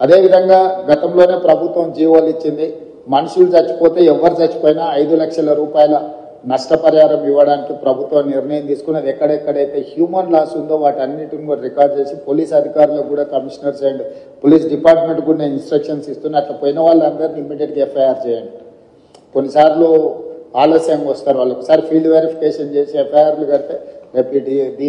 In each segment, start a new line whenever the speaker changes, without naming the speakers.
అదేవిధంగా గతంలోనే ప్రభుత్వం జీవోలు ఇచ్చింది, మనుషులు చచ్చిపోతే ఎవరు చచ్చిపోయినా 5 లక్షల రూపాయల నష్టపరిహారం ఇవ్వడానికి ప్రభుత్వం నిర్ణయం తీసుకున్నది. ఎక్కడెక్కడైతే హ్యూమన్ లాస్ ఉందో వాటి అన్నిటిని కూడా రికార్డ్ చేసి పోలీస్ అధికారులకు కూడా కమిషనర్స్ అండ్ పోలీస్ డిపార్ట్మెంట్ కూడా నేను ఇన్స్ట్రక్షన్స్ ఇస్తున్నా. అట్లా పోయిన వాళ్ళందరినీ ఇమ్మీడియట్గా ఎఫ్ఐఆర్ చేయండి. కొన్నిసార్లు ఆలస్యంగా వస్తారు, వాళ్ళు ఒకసారి ఫీల్డ్ వెరిఫికేషన్ చేసి ఎఫ్ఐఆర్లు కడితే రేపు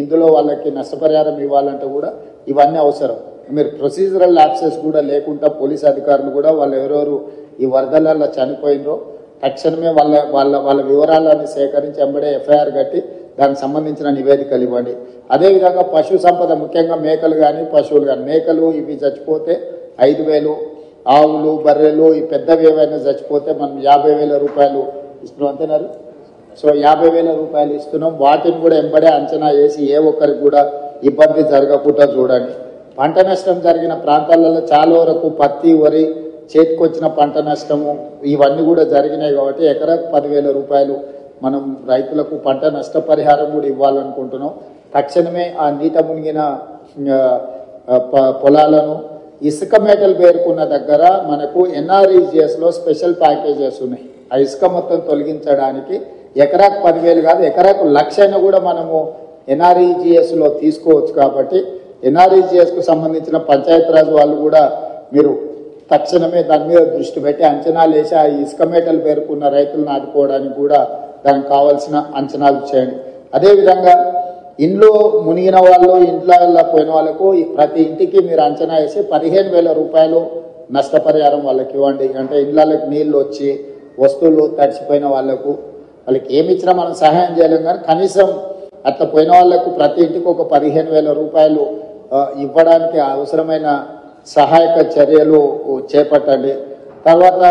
ఇందులో వాళ్ళకి నష్టపరిహారం ఇవ్వాలంటే కూడా ఇవన్నీ అవసరం. మీరు ప్రొసీజరల్ ల్యాప్సెస్ కూడా లేకుండా పోలీస్ అధికారులు కూడా వాళ్ళు ఎవరెవరు ఈ వరదలలో చనిపోయినరో తక్షణమే వాళ్ళ వివరాలను సేకరించి ఎంబడే ఎఫ్ఐఆర్ కట్టి దానికి సంబంధించిన నివేదికలు ఇవ్వండి. అదేవిధంగా పశు సంపద, ముఖ్యంగా మేకలు కానీ పశువులు కానీ, మేకలు ఇవి చచ్చిపోతే 5,000, ఆవులు బర్రెలు ఈ పెద్దవి ఏవైనా చచ్చిపోతే మనం 50,000 రూపాయలు ఇస్తున్నాం అంతేనారు. సో 50,000 రూపాయలు ఇస్తున్నాం. వాటిని కూడా ఎంబడే అంచనా వేసి ఏ ఒక్కరికి కూడా ఇబ్బంది జరగకుండా చూడండి. పంట నష్టం జరిగిన ప్రాంతాలలో చాలా వరకు పత్తి, వరి, చేతికొచ్చిన పంట నష్టము ఇవన్నీ కూడా జరిగినాయి కాబట్టి ఎకరాకు 10,000 రూపాయలు మనం రైతులకు పంట నష్టపరిహారం కూడా ఇవ్వాలనుకుంటున్నాం. తక్షణమే ఆ నీట మునిగిన పొలాలను ఇసుక మేటలు పేరుకున్న దగ్గర మనకు ఎన్ఆర్ఈజిఎస్లో స్పెషల్ ప్యాకేజెస్ ఉన్నాయి. ఆ ఇసుక మొత్తం తొలగించడానికి ఎకరాకు 10,000 కాదు, ఎకరాకు 1,00,000 కూడా మనము ఎన్ఆర్ఈజిఎస్లో తీసుకోవచ్చు. కాబట్టి ఎన్ఆర్ఈజిఎస్కు సంబంధించిన పంచాయతీరాజ్ వాళ్ళు కూడా మీరు తక్షణమే దాని మీద దృష్టి పెట్టి అంచనాలు వేసి ఆ ఇసుక మేటలు పేరుకున్న రైతులను ఆదుకోవడానికి కూడా దానికి కావాల్సిన అంచనాలు చేయండి. అదేవిధంగా ఇంట్లో మునిగిన వాళ్ళు, ఇంట్లో పోయిన వాళ్ళకు ప్రతి ఇంటికి మీరు అంచనా వేసి 15,000 రూపాయలు నష్టపరిహారం వాళ్ళకి ఇవ్వండి. అంటే ఇళ్ళకి నీళ్ళు వచ్చి వస్తువులు తడిచిపోయిన వాళ్ళకు ఏమి ఇచ్చినా మనం సహాయం చేయలేం, కానీ కనీసం అట్లా పోయిన వాళ్ళకు ప్రతి ఇంటికి ఒక 15,000 రూపాయలు ఇవ్వడానికి అవసరమైన సహాయక చర్యలు చేపట్టండి. తర్వాత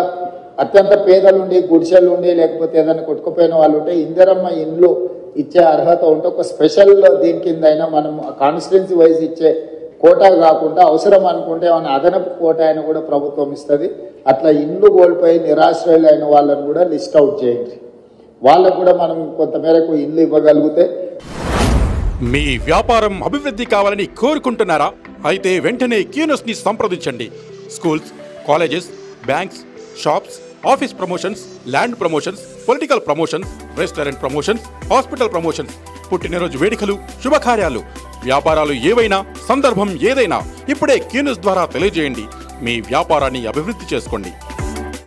అత్యంత పేదలుండి, గుడిసెలుండి, లేకపోతే ఏదైనా కొట్టుకుపోయిన వాళ్ళు ఉంటే ఇందిరమ్మ ఇండ్లు ఇచ్చే అర్హత ఉంటే ఒక స్పెషల్ దీని కింద అయినా మనం కాన్స్టిట్యున్సీ వైజ్ ఇచ్చే కోటా కాకుండా అవసరం అనుకుంటే ఏమైనా అదనపు కోటా అయినా కూడా ప్రభుత్వం ఇస్తుంది. అట్లా ఇండ్లు కోల్పోయి నిరాశ్రయులు అయిన వాళ్ళని కూడా లిస్ట్ అవుట్ చేయండి. వాళ్ళకు కూడా మనం కొంతమేరకు ఇల్లు ఇవ్వగలిగితే.
మీ వ్యాపారం అభివృద్ధి కావాలని కోరుకుంటున్నారా? అయితే వెంటనే క్యూనస్ని సంప్రదించండి. Schools, colleges, banks, shops, office promotions, land promotions, political promotions, restaurant promotions, hospital promotions, పుట్టినరోజు వేడుకలు, శుభకార్యాలు, వ్యాపారాలు ఏవైనా, సందర్భం ఏదైనా ఇప్పుడే క్యూనస్ ద్వారా తెలియజేయండి. మీ వ్యాపారాన్ని అభివృద్ధి చేసుకోండి.